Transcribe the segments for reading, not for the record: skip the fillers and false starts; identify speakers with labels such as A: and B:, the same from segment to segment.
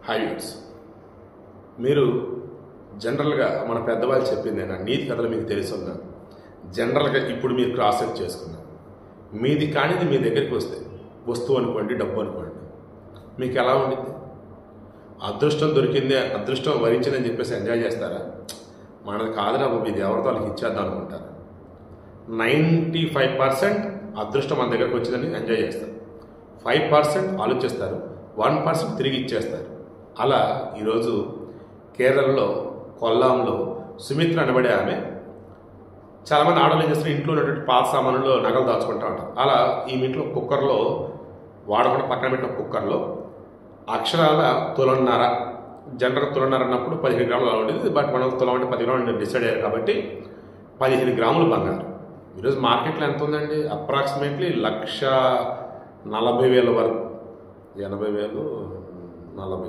A: Hi viewers, మీరు జనరల్గా మన పెద్దవాళ్ళు చెప్పిందేనా నీతి కథలు మీకు తెలుసున్నా జనరల్గా ఇప్పుడు మీరు క్రాస్ చెక్ చేసుకున్నారు. మీది కానిది మీ దగ్గరికి వస్తే వస్తువు అనుకోండి, డబ్బు అనుకోండి, మీకు ఎలా ఉండింది? అదృష్టం దొరికింది, అదృష్టం వరించిందని చెప్పేసి ఎంజాయ్ చేస్తారా? మనది కాదురా బాబు, ఇది ఎవరితో వాళ్ళకి ఇచ్చేద్దాం అనుకుంటారు. 95% అదృష్టం మన దగ్గరకు వచ్చిందని ఎంజాయ్ చేస్తారు, 5% ఆలోచిస్తారు, 1% తిరిగి ఇచ్చేస్తారు. అలా ఈరోజు కేరళలో కొల్లాంలో సుమిత్ర అనబడే ఆమె, చాలామంది ఆడవాళ్ళు ఏం చేస్తారు, ఇంట్లో ఉన్నటువంటి పాత సామాన్లలో నగలు దాచుకుంటూ ఉంటారు. అలా ఈ ఇంట్లో కుక్కర్లో వాడకుండా పక్కన పెట్టిన కుక్కర్లో అక్షరాల తులన్నర, జనరల్ తులన్నర అన్నప్పుడు 15 గ్రాములు అలా ఉండేది. బట్ మనం తులం అంటే 10 గ్రాములు డిసైడ్ అయ్యారు కాబట్టి 15 గ్రాములు బంగారం. ఈరోజు మార్కెట్లో ఎంత ఉందండి? అప్రాక్సిమేట్లీ 1,40,000 వరకు, 80,000, 40,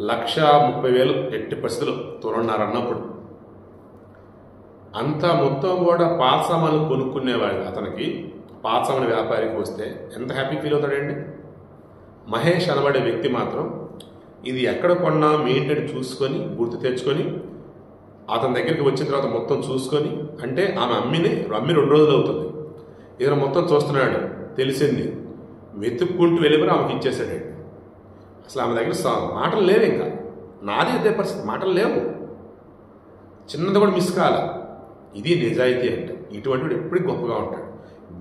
A: 1,30,000 ఎట్టి పరిస్థితులు తులన్నర అన్నప్పుడు. అంత మొత్తం కూడా పాత సామాన్లు కొనుక్కునేవాడు అతనికి, పాత సామాన్ వ్యాపారికి వస్తే ఎంత హ్యాపీ ఫీల్ అవుతాడండి. మహేష్ అనబడే వ్యక్తి మాత్రం ఇది ఎక్కడ కొన్నా మెయింటైన్ చూసుకొని గుర్తు తెచ్చుకొని అతని దగ్గరికి వచ్చిన తర్వాత మొత్తం చూసుకొని, అంటే ఆమె అమ్మి 2 రోజులు అవుతుంది, ఇతను మొత్తం చూస్తున్నాడు, తెలిసింది, వెతుక్కుంటూ వెళ్ళిపోయి ఆమెకి ఇచ్చేసాడండి. అసలు ఆమె దగ్గర మాటలు లేవు, ఇంకా నాది అదే పరిస్థితి, మాటలు లేవు, చిన్నది కూడా మిస్ కాల. ఇది నిజాయితీ అంటే. ఇటువంటి వాడు ఎప్పటికీ గొప్పగా ఉంటాడు.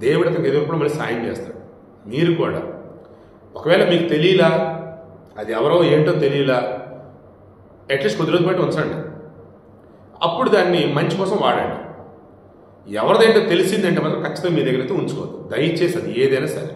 A: దేవుడు అతనికి ఎదురుకుండా మళ్ళీ సాయం చేస్తాడు. మీరు కూడా ఒకవేళ మీకు తెలియలా, అది ఎవరో ఏంటో తెలియలా, అట్లీస్ట్ కొద్ది రోజులు బట్టి ఉంచండి, అప్పుడు దాన్ని మంచి కోసం వాడండి. ఎవరిదేంటో తెలిసిందంటే మాత్రం ఖచ్చితంగా మీ దగ్గర అయితే ఉంచుకోవద్దు, దయచేసి అది ఏదైనా సరే.